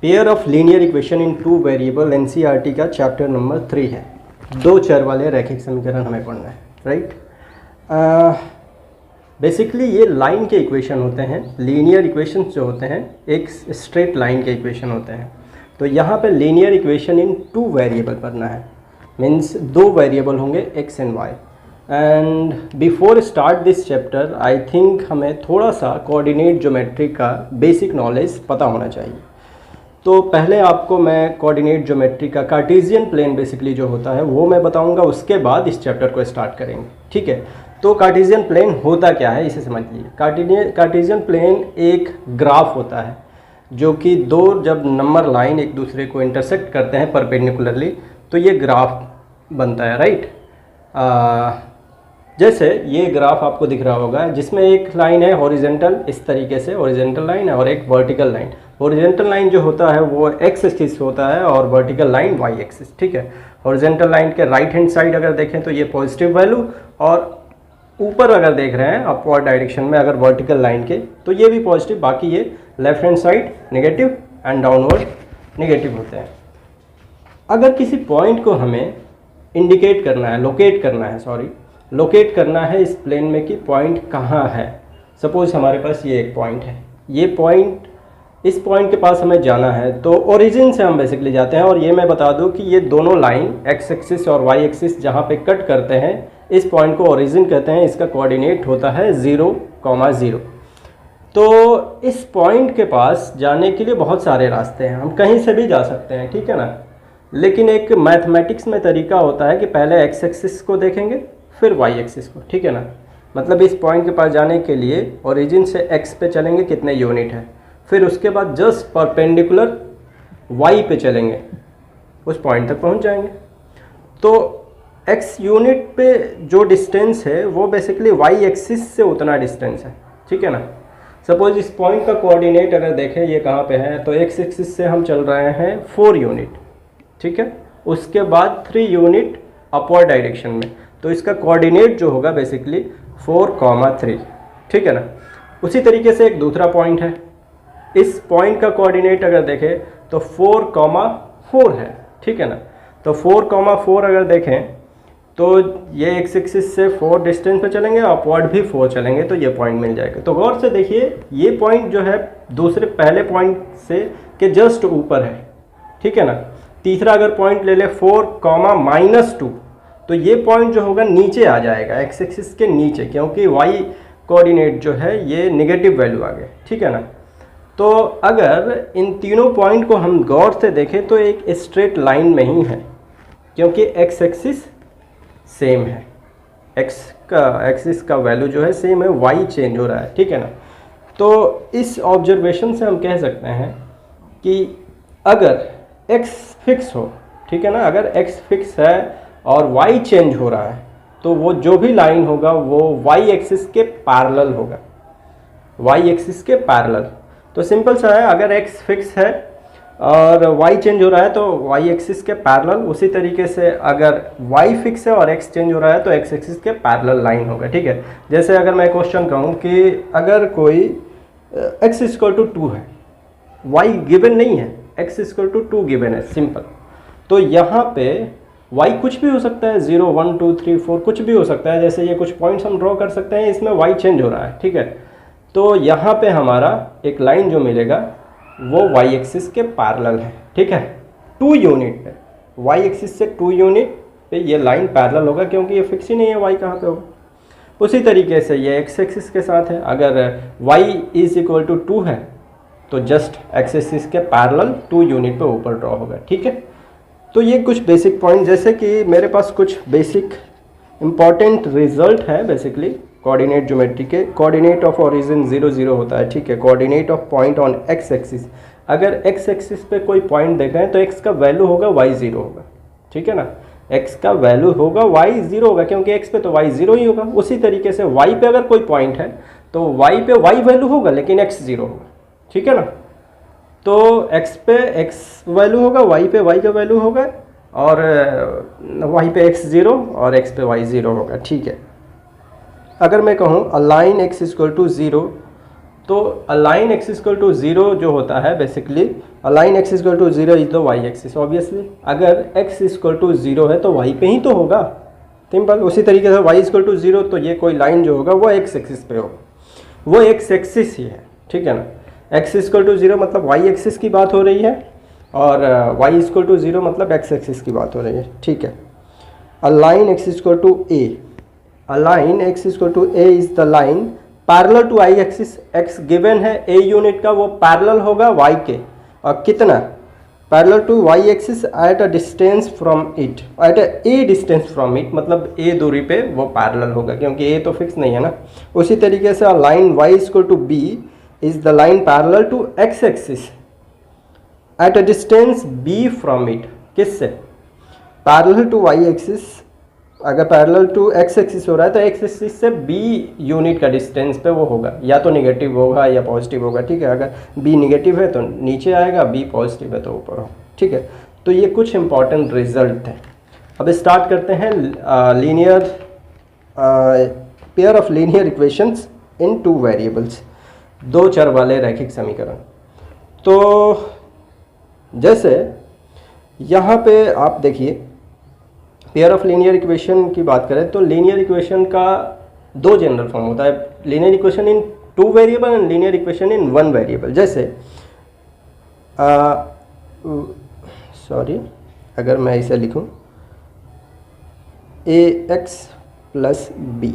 Pair of linear equation in two variable NCERT का chapter number 3 है। दो चर वाले रैखिक समीकरण हमें पढ़ना है, राइट। बेसिकली ये लाइन के इक्वेशन होते हैं, लीनियर इक्वेशन जो होते हैं एक स्ट्रेट लाइन के इक्वेशन होते हैं। तो यहाँ पे linear equation in two variable पढ़ना है, मीन्स दो वेरिएबल होंगे X and Y. And before start this chapter I think हमें थोड़ा सा कोऑर्डिनेट ज्योमेट्री का बेसिक नॉलेज पता होना चाहिए। तो पहले आपको मैं कोऑर्डिनेट ज्योमेट्री का कार्टेशियन प्लेन बेसिकली जो होता है वो मैं बताऊंगा, उसके बाद इस चैप्टर को स्टार्ट करेंगे, ठीक है। तो कार्टेशियन प्लेन होता क्या है इसे समझ लीजिए। कार्टेशियन प्लेन एक ग्राफ होता है जो कि दो जब नंबर लाइन एक दूसरे को इंटरसेक्ट करते हैं परपेंडिकुलरली तो ये ग्राफ बनता है, राइट। जैसे ये ग्राफ आपको दिख रहा होगा जिसमें एक लाइन है हॉरिजेंटल, इस तरीके से हॉरिजेंटल लाइन है, और एक वर्टिकल लाइन। हॉरिजेंटल लाइन जो होता है वो एक्स एक्सिस होता है और वर्टिकल लाइन वाई एक्सिस, ठीक है। हॉरिजेंटल लाइन के राइट हैंड साइड अगर देखें तो ये पॉजिटिव वैल्यू, और ऊपर अगर देख रहे हैं अपवर्ड डायरेक्शन में अगर वर्टिकल लाइन के तो ये भी पॉजिटिव, बाकी ये left hand side negative and downward negative होते हैं। अगर किसी पॉइंट को हमें इंडिकेट करना है, लोकेट करना है इस प्लेन में कि पॉइंट कहाँ है। सपोज हमारे पास ये एक पॉइंट है, ये पॉइंट, इस पॉइंट के पास हमें जाना है तो ओरिजिन से हम बेसिकली जाते हैं। और ये मैं बता दूं कि ये दोनों लाइन एक्स एक्सिस और वाई एक्सिस जहाँ पे कट करते हैं इस पॉइंट को ओरिजिन कहते हैं। इसका कोऑर्डिनेट होता है 0,0। तो इस पॉइंट के पास जाने के लिए बहुत सारे रास्ते हैं, हम कहीं से भी जा सकते हैं, ठीक है ना। लेकिन एक मैथमेटिक्स में तरीका होता है कि पहले एक्स एक्सिस को देखेंगे फिर वाई एक्सिस को, ठीक है ना। मतलब इस पॉइंट के पास जाने के लिए ओरिजिन से एक्स पे चलेंगे कितने यूनिट है, फिर उसके बाद जस्ट परपेंडिकुलर वाई पे चलेंगे, उस पॉइंट तक पहुंच जाएंगे। तो एक्स यूनिट पे जो डिस्टेंस है वो बेसिकली वाई एक्सिस से उतना डिस्टेंस है, ठीक है ना। सपोज इस पॉइंट का कोऑर्डिनेट अगर देखें ये कहाँ पे है, तो एक्स एक्सिस से हम चल रहे हैं 4 यूनिट, ठीक है। उसके बाद 3 यूनिट अपवर्ड डायरेक्शन में, तो इसका कोऑर्डिनेट जो होगा बेसिकली 4,3, ठीक है ना। उसी तरीके से एक दूसरा पॉइंट है, इस पॉइंट का कोऑर्डिनेट अगर देखें तो 4,4 है, ठीक है ना। तो 4,4 अगर देखें तो ये एक्स एक्सिस से 4 डिस्टेंस पे चलेंगे, अपवर्ड भी 4 चलेंगे तो ये पॉइंट मिल जाएगा। तो गौर से देखिए ये पॉइंट जो है दूसरे पहले पॉइंट से के जस्ट ऊपर है, ठीक है ना। तीसरा अगर पॉइंट ले ले 4,-2 तो ये पॉइंट जो होगा नीचे आ जाएगा, एक्स एक्सिस के नीचे, क्योंकि वाई कोऑर्डिनेट जो है ये नेगेटिव वैल्यू आ गए, ठीक है ना। तो अगर इन तीनों पॉइंट को हम गौर से देखें तो एक स्ट्रेट लाइन में ही है, क्योंकि एक्स एक्सिस सेम है, एक्स का एक्सिस का वैल्यू जो है सेम है, वाई चेंज हो रहा है, ठीक है ना। तो इस ऑब्जर्वेशन से हम कह सकते हैं कि अगर एक्स फिक्स हो, ठीक है ना, अगर एक्स फिक्स है और वाई चेंज हो रहा है तो वो जो भी लाइन होगा वो वाई एक्सिस के पैरेलल होगा, वाई एक्सिस के पैरेलल। तो सिंपल सा है, अगर एक्स फिक्स है और वाई चेंज हो रहा है तो वाई एक्सिस के पैरेलल। उसी तरीके से अगर वाई फिक्स है और एक्स चेंज हो रहा है तो एक्स एक्सिस के पैरेलल लाइन होगा, ठीक है। जैसे अगर मैं क्वेश्चन कहूँ कि अगर कोई x = 2 है, y गिवन नहीं है, x = 2 गिवन है, सिंपल। तो यहाँ पे y कुछ भी हो सकता है, 0, 1, 2, 3, 4 कुछ भी हो सकता है। जैसे ये कुछ पॉइंट्स हम ड्रॉ कर सकते हैं, इसमें y चेंज हो रहा है, ठीक है। तो यहाँ पे हमारा एक लाइन जो मिलेगा वो y एक्सिस के पैरेलल है, ठीक है, 2 यूनिट पे, y एक्सिस से 2 यूनिट पे ये लाइन पैरेलल होगा, क्योंकि ये फिक्स ही नहीं है y कहाँ पे होगा। उसी तरीके से ये x एक्सिस के साथ है, अगर y = 2 है तो जस्ट x एक्सिस के पैरेलल 2 यूनिट पे ऊपर ड्रॉ होगा, ठीक है। तो ये कुछ बेसिक पॉइंट, जैसे कि मेरे पास कुछ बेसिक इम्पॉर्टेंट रिजल्ट है बेसिकली कोऑर्डिनेट ज्योमेट्री के। कोऑर्डिनेट ऑफ ओरिजिन 0, 0 होता है, ठीक है। Coordinate of point on x axis, अगर एक्स एक्सिस पे कोई पॉइंट देख रहे हैं तो एक्स का वैल्यू होगा वाई 0 होगा, ठीक है ना। एक्स का वैल्यू होगा वाई 0 होगा, क्योंकि एक्स पे तो वाई 0 ही होगा। उसी तरीके से वाई पे अगर कोई पॉइंट है तो वाई पे वाई वैल्यू होगा लेकिन एक्स 0 होगा, ठीक है ना। तो x पे x वैल्यू होगा, y पे y का वैल्यू होगा, और y पे x 0 और x पे y 0 होगा, ठीक है। अगर मैं कहूँ अलाइन x = 0 तो अलाइन एक्स इक्वल टू 0 जो होता है basically, a line X equal to 0 is the Y axis. Obviously अगर एक्स इक्वल टू 0 है तो वाई पे ही तो होगा, सिंपल। उसी तरीके से वाई इक्वल टू 0 तो ये कोई लाइन जो होगा वो एक्स एक्सिस पे होगा, वो एक्स एक्सिस ही है, ठीक है ना। एक्स इक्वल टू 0 मतलब वाई एक्सिस की बात हो रही है, और वाई इक्वल टू 0 मतलब एक्स एक्सिस की बात हो रही है, ठीक है। A line X equal to A, a line X equal to A is the line parallel to Y axis. X given है ए यूनिट का, वो पैरेलल होगा वाई के, और कितना, parallel to Y axis at a distance from it, at a distance from it, मतलब A दूरी पे वो पैरेलल होगा, क्योंकि ए तो फिक्स नहीं है ना। उसी तरीके से line Y equal to B is the line parallel to X axis at a distance B from it, किससे, पैरेलल टू वाई एक्सिस। अगर पैरेलल टू एक्स एक्सिस हो रहा है तो एक्स एक्सिस से बी यूनिट का डिस्टेंस पे वो होगा, या तो निगेटिव होगा या पॉजिटिव होगा, ठीक है। अगर बी निगेटिव है तो नीचे आएगा, बी पॉजिटिव है तो ऊपर हो, ठीक है। तो ये कुछ इंपॉर्टेंट रिजल्ट हैं। अब स्टार्ट करते हैं linear pair of linear equations in two variables, दो चर वाले रैखिक समीकरण। तो जैसे यहाँ पे आप देखिए, पेयर ऑफ लीनियर इक्वेशन की बात करें तो लीनियर इक्वेशन का दो जनरल फॉर्म होता है, linear equation in two variable and linear equation in one variable. जैसे अगर मैं इसे लिखूं ए एक्स प्लस बी,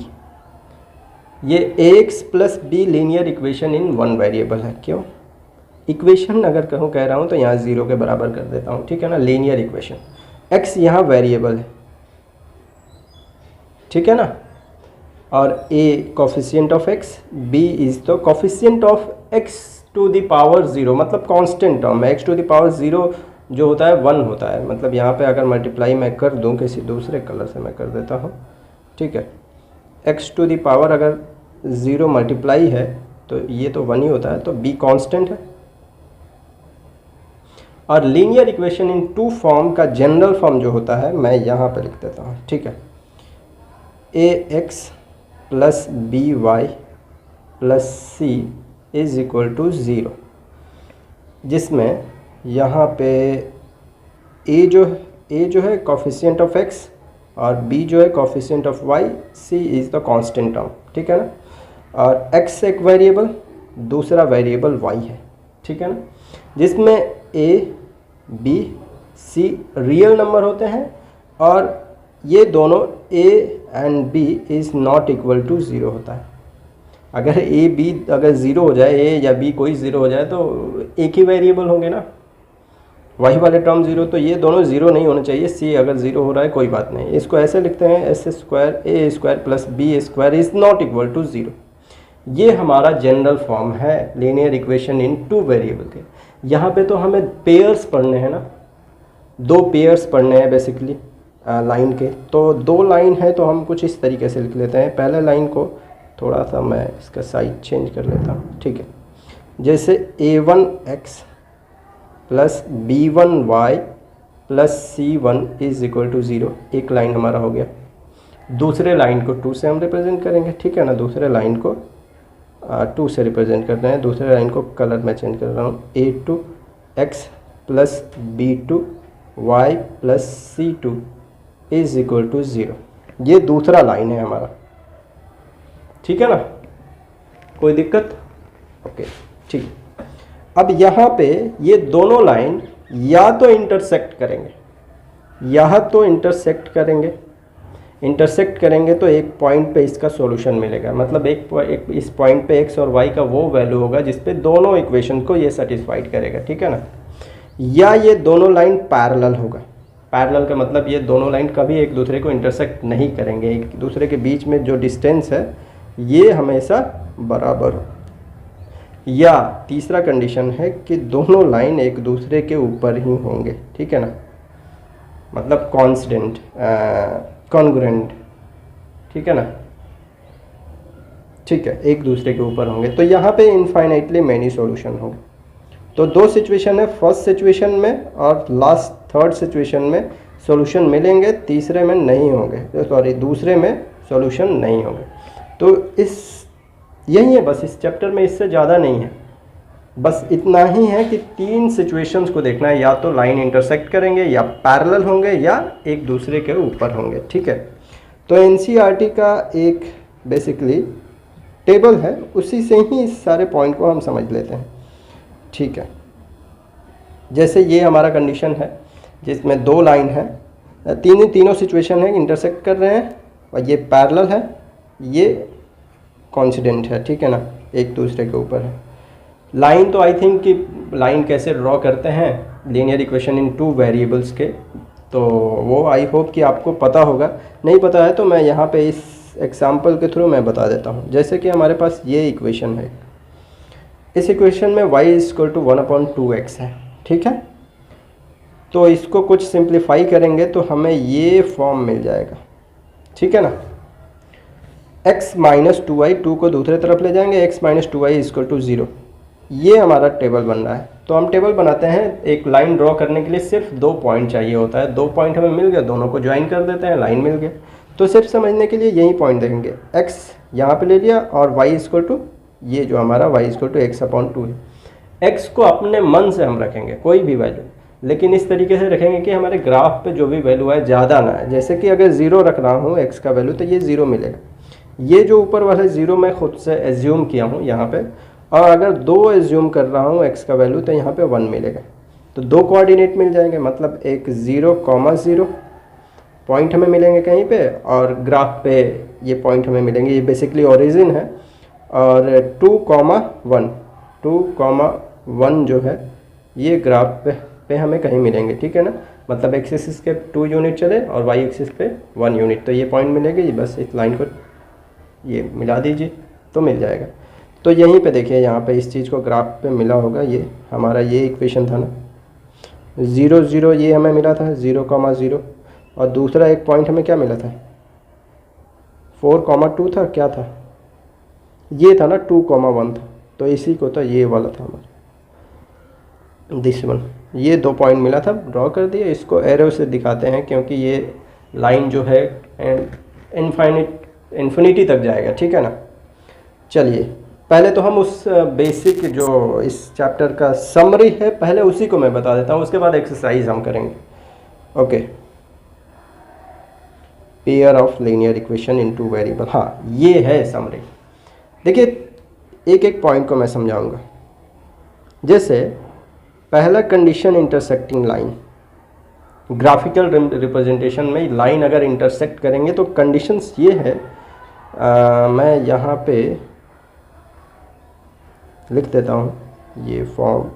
ये A X plus B linear equation in one variable है। क्यों, इक्वेशन अगर कह रहा हूँ तो यहाँ 0 के बराबर कर देता हूँ, ठीक है ना। लीनियर इक्वेशन, एक्स यहाँ वेरिएबल है, ठीक है ना, और a coefficient of x, b is the coefficient of x to the power 0, मतलब कांस्टेंट टर्म है। x टू द पावर 0 जो होता है 1 होता है, मतलब यहाँ पे अगर मल्टीप्लाई मैं कर दूँ, किसी दूसरे कलर से मैं कर देता हूँ, ठीक है। x टू द पावर अगर 0 मल्टीप्लाई है तो ये तो 1 ही होता है, तो b कांस्टेंट है। और linear equation in two form का जनरल फॉर्म जो होता है मैं यहाँ पे लिख देता हूँ, ठीक है। A X plus B Y plus C is equal to 0, जिसमें यहाँ पे ए जो है कोफिशिएंट ऑफ एक्स और बी जो है coefficient of Y, C is the constant term, ठीक है ना। और एक्स एक वेरिएबल, दूसरा वेरिएबल वाई है, ठीक है ना, जिसमें A B C real number होते हैं, और ये दोनों a and b is not equal to 0 होता है। अगर a b अगर 0 हो जाए, a या b कोई 0 हो जाए तो एक ही वेरिएबल होंगे ना, वही वाले टर्म 0, तो ये दोनों 0 नहीं होने चाहिए। c अगर 0 हो रहा है कोई बात नहीं, इसको ऐसे लिखते हैं s square a square plus b square is not equal to 0। ये हमारा जनरल फॉर्म है linear equation in two variable के। यहाँ पे तो हमें पेयर्स पढ़ने हैं ना, दो पेयर्स पढ़ने हैं बेसिकली लाइन के। तो दो लाइन है तो हम कुछ इस तरीके से लिख लेते हैं। पहले लाइन को थोड़ा सा मैं इसका साइज चेंज कर लेता हूँ, ठीक है। जैसे a1x plus b1y plus c1 is equal to 0, एक लाइन हमारा हो गया। दूसरे लाइन को 2 से हम रिप्रेजेंट करेंगे, ठीक है ना। दूसरे लाइन को 2 से रिप्रेजेंट कर रहे हैं। दूसरे लाइन को कलर में चेंज कर रहा हूँ, a2x plus b2y plus c2 is equal to 0। ये दूसरा लाइन है हमारा, ठीक है ना, कोई दिक्कत, ओके, ठीक। अब यहाँ पे ये दोनों लाइन या तो इंटरसेक्ट करेंगे, तो एक पॉइंट पे इसका सॉल्यूशन मिलेगा। मतलब एक इस पॉइंट पे x और y का वो वैल्यू होगा जिस पे दोनों इक्वेशन को ये सेटिस्फाइड करेगा, ठीक है ना। या ये दोनों लाइन पैरेलल होगा। पैरेलल का मतलब ये दोनों लाइन कभी एक दूसरे को इंटरसेक्ट नहीं करेंगे, एक दूसरे के बीच में जो डिस्टेंस है ये हमेशा बराबर हो। या तीसरा कंडीशन है कि दोनों लाइन एक दूसरे के ऊपर ही होंगे, ठीक है ना, मतलब कॉन्स्टेंट कॉन्ग्रुएंट, ठीक है ना, ठीक है, एक दूसरे के ऊपर होंगे। तो यहाँ पे इनफाइनाइटली मैनी सॉल्यूशन होंगे। तो दो सिचुएशन है, फर्स्ट सिचुएशन में और लास्ट थर्ड सिचुएशन में सॉल्यूशन मिलेंगे, तीसरे में नहीं होंगे, सॉरी दूसरे में सॉल्यूशन नहीं होंगे। तो इस यही है बस इस चैप्टर में, इससे ज़्यादा नहीं है। बस इतना ही है कि 3 सिचुएशंस को देखना है, या तो लाइन इंटरसेक्ट करेंगे, या पैरेलल होंगे, या एक दूसरे के ऊपर होंगे, ठीक है। तो एनसीईआरटी का एक बेसिकली टेबल है, उसी से ही इस सारे पॉइंट को हम समझ लेते हैं, ठीक है। जैसे ये हमारा कंडीशन है जिसमें 2 लाइन है, तीनों सिचुएशन है, इंटरसेक्ट कर रहे हैं, और ये पैरेलल है, ये कॉन्सिडेंट है, ठीक है ना, एक दूसरे के ऊपर है। लाइन तो आई थिंक कि लाइन कैसे ड्रॉ करते हैं लीनियर इक्वेशन इन 2 वेरिएबल्स के, तो वो आई होप कि आपको पता होगा। नहीं पता है तो मैं यहाँ पे इस एग्जांपल के थ्रू मैं बता देता हूँ। जैसे कि हमारे पास ये इक्वेशन है, इस इक्वेशन में y = 1/2x है, ठीक है। तो इसको कुछ सिंप्लीफाई करेंगे तो हमें ये फॉर्म मिल जाएगा, ठीक है ना। x - 2y, 2 को दूसरे तरफ ले जाएंगे, x - 2y = 0। ये हमारा टेबल बन रहा है। तो हम टेबल बनाते हैं, एक लाइन ड्रॉ करने के लिए सिर्फ 2 पॉइंट चाहिए होता है। 2 पॉइंट हमें मिल गए, दोनों को ज्वाइन कर देते हैं, लाइन मिल गया। तो सिर्फ समझने के लिए यही पॉइंट देंगे, x यहाँ पे ले लिया, और y = ये जो हमारा y = x/2 है। x को अपने मन से हम रखेंगे, कोई भी वैल्यू, लेकिन इस तरीके से रखेंगे कि हमारे ग्राफ पे जो भी वैल्यू है ज़्यादा ना है। जैसे कि अगर 0 रख रहा हूँ x का वैल्यू, तो ये 0 मिलेगा। ये जो ऊपर वाला 0 मैं खुद से एज्यूम किया हूँ यहाँ पे, और अगर 2 एज्यूम कर रहा हूँ x का वैल्यू, तो यहाँ पे 1 मिलेगा। तो 2 कोऑर्डिनेट मिल जाएंगे, मतलब एक 0,0 पॉइंट हमें मिलेंगे कहीं पे, और ग्राफ पे ये पॉइंट हमें मिलेंगे। ये बेसिकली ओरिजिन है। और 2,1 जो है ये ग्राफ पे हमें कहीं मिलेंगे, ठीक है ना। मतलब एक्स एक्सिस के 2 यूनिट चले और वाई एक्सिस पे 1 यूनिट, तो ये पॉइंट मिलेंगे। बस इस लाइन को ये मिला दीजिए तो मिल जाएगा। तो यहीं पे देखिए, यहाँ पे इस चीज़ को ग्राफ पे मिला होगा, ये हमारा ये इक्वेशन था ना, 0 0 ये हमें मिला था 0,0, और दूसरा एक पॉइंट हमें क्या मिला था 4,2 था, क्या था ये था ना 2,1 था। तो इसी को तो ये वाला था हमारा दिस वन, ये 2 पॉइंट मिला था, ड्रॉ कर दिए। इसको एरो से दिखाते हैं क्योंकि ये लाइन जो है इन्फिनिटी तक जाएगा, ठीक है ना। चलिए पहले तो हम उस बेसिक जो इस चैप्टर का समरी है पहले उसी को मैं बता देता हूँ, उसके बाद एक्सरसाइज हम करेंगे। Okay, pair of linear equation in 2 variable, हाँ ये है समरी। देखिए एक एक पॉइंट को मैं समझाऊंगा। जैसे पहला condition, intersecting line. Graphical representation में लाइन अगर इंटरसेक्ट करेंगे तो कंडीशंस ये है, मैं यहाँ पे लिख देता हूँ ये फॉर्म,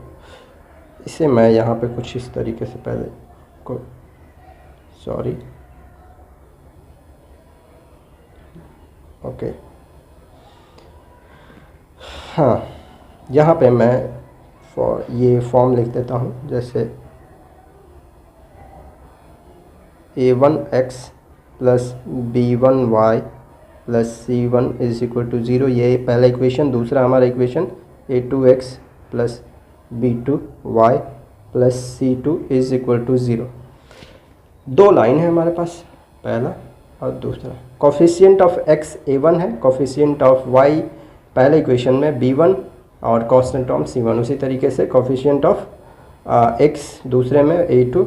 इसे मैं यहाँ पे कुछ इस तरीके से पहले को, सॉरी, ओके, हाँ यहाँ पे मैं ये फॉर्म लिख देता हूँ। जैसे a1x + b1y + c1 = 0, ये पहला इक्वेशन। दूसरा हमारा equation a2x + b2y + c2 = 0। 2 line है हमारे पास, पहला और दूसरा। कोफिशिएंट ऑफ x a1 है, कोफिशिएंट ऑफ y पहले इक्वेशन में b1 और कांस्टेंट टर्म c1। उसी तरीके से कोफिशिएंट ऑफ x दूसरे में a2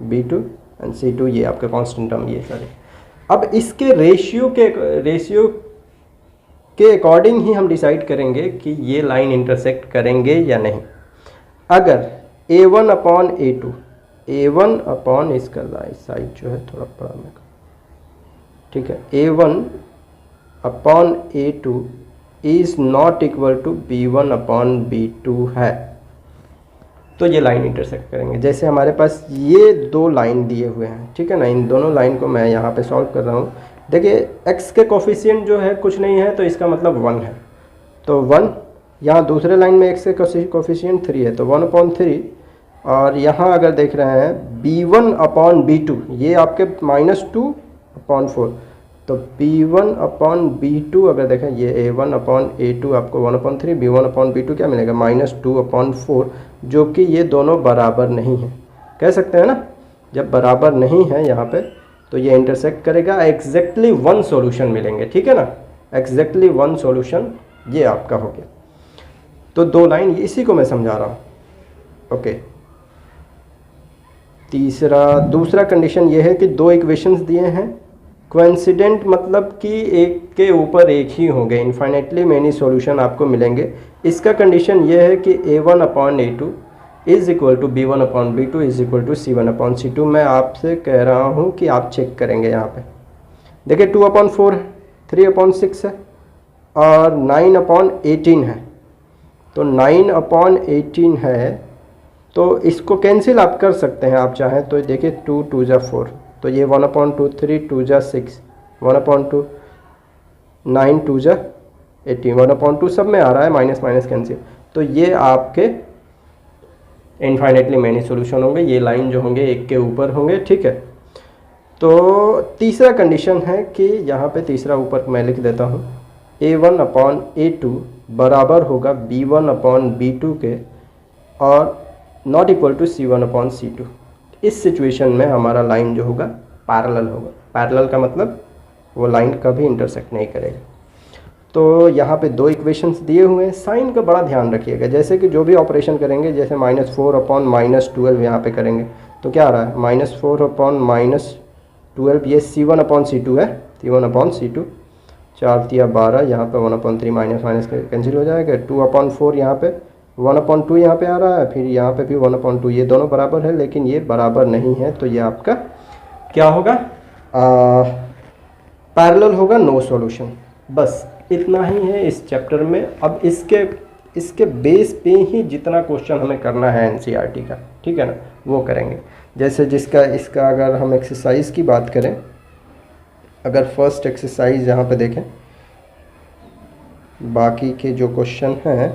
b2 एंड c2, ये आपके कांस्टेंट टर्म ये सारे। अब इसके रेशियो के अकॉर्डिंग ही हम डिसाइड करेंगे कि ये लाइन इंटरसेक्ट करेंगे या नहीं। अगर a1/a2, a1 इसका राइट साइड जो है थोड़ा बड़ा में, ठीक है, a1/a2 is not equal to b1/b2 है, तो ये लाइन इंटरसेक्ट करेंगे। जैसे हमारे पास ये 2 लाइन दिए हुए हैं, ठीक है ना, इन दोनों लाइन को मैं यहाँ पे सॉल्व कर रहा हूँ। देखिए x के कोफिशिएंट जो है कुछ नहीं है, तो इसका मतलब 1 है, तो 1। यहाँ दूसरे लाइन में x के कोफिशिएंट 3 है, तो 1/3। और यहाँ अगर देख रहे हैं b1/b2, ये आपके -2/4, तो b1/b2 अगर देखें, ये a1/a2 आपको 1/3, b1/b2 क्या मिलेगा -2/4, जो कि ये दोनों बराबर नहीं है। कह सकते हैं ना, जब बराबर नहीं है यहाँ पे तो ये इंटरसेक्ट करेगा। एग्जैक्टली 1 सॉल्यूशन मिलेंगे, ठीक है ना, एग्जैक्टली 1 सॉल्यूशन ये आपका हो गया। तो 2 लाइन, इसी को मैं समझा रहा हूँ। ओके, दूसरा कंडीशन ये है कि 2 इक्वेशंस दिए हैं, कोइंसिडेंट मतलब कि एक के ऊपर एक ही होंगे, इन्फाइनेटली मैनी सॉल्यूशन आपको मिलेंगे। इसका कंडीशन ये है कि a1/a2 is equal to b1/b2 is equal to c1/c2। मैं आपसे कह रहा हूँ कि आप चेक करेंगे। यहाँ पे देखिए 2/4 है, 3/6 है और 9/18 है। तो 9/18 है, तो इसको कैंसिल आप कर सकते हैं आप चाहें तो। देखिए 2 2 जा 4, तो ये 1/2, 3 2 जा 6, 1/2, 9 2 जा 18, 1/2 सब में आ रहा है, माइनस माइनस कैंसिल। तो ये आपके इनफाइनेटली मैनी सॉल्यूशन होंगे। ये लाइन जो होंगे एक के ऊपर होंगे, ठीक है। तो तीसरा कंडीशन है कि यहाँ पे तीसरा ऊपर मैं लिख देता हूँ, a1/a2 बराबर होगा b1/b2 के और नॉट इक्वल टू c1/c2। इस सिचुएशन में हमारा लाइन जो होगा पैरेलल होगा। पैरेलल का मतलब वो लाइन कभी इंटरसेक्ट नहीं करेगा। तो यहाँ पे 2 इक्वेशंस दिए हुए हैं। साइन का बड़ा ध्यान रखिएगा, जैसे कि जो भी ऑपरेशन करेंगे, जैसे -4/-12 यहाँ पे करेंगे तो क्या आ रहा है, -4/-12, ये c1/c2 है, c1/c2। 4 तिया 12, यहाँ पे 1/3 माइनस माइनस कैंसिल हो जाएगा। 2/4 यहाँ पे, 1/2 यहाँ पे आ रहा है, फिर यहाँ पे भी 1/2। ये दोनों बराबर है, लेकिन ये बराबर नहीं है, तो ये आपका क्या होगा, पैरेलल होगा, नो सॉल्यूशन। बस इतना ही है इस चैप्टर में। अब इसके बेस पे ही जितना क्वेश्चन हमें करना है एनसीईआरटी का, ठीक है ना, वो करेंगे। जैसे इसका अगर हम एक्सरसाइज की बात करें, अगर फर्स्ट एक्सरसाइज यहाँ पे देखें, बाकी के जो क्वेश्चन हैं,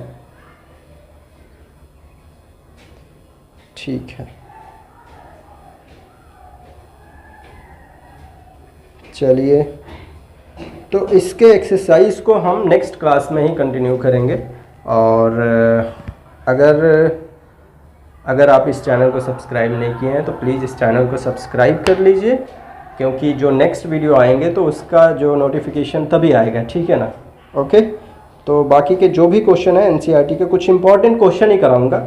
ठीक है, चलिए, तो इसके एक्सरसाइज को हम नेक्स्ट क्लास में ही कंटिन्यू करेंगे। और अगर आप इस चैनल को सब्सक्राइब नहीं किए हैं तो प्लीज़ इस चैनल को सब्सक्राइब कर लीजिए, क्योंकि जो नेक्स्ट वीडियो आएंगे तो उसका जो नोटिफिकेशन तभी आएगा, ठीक है ना। ओके, तो बाकी के जो भी क्वेश्चन है एनसीईआरटी के, कुछ इंपॉर्टेंट क्वेश्चन ही कराऊंगा,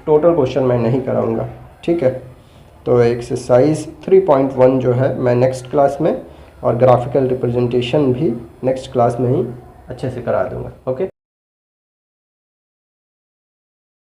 टोटल क्वेश्चन मैं नहीं कराऊंगा, ठीक है। तो एक्सरसाइज 3.1 जो है मैं नेक्स्ट क्लास में, और ग्राफिकल रिप्रेजेंटेशन भी नेक्स्ट क्लास में ही अच्छे से करा दूंगा। ओके।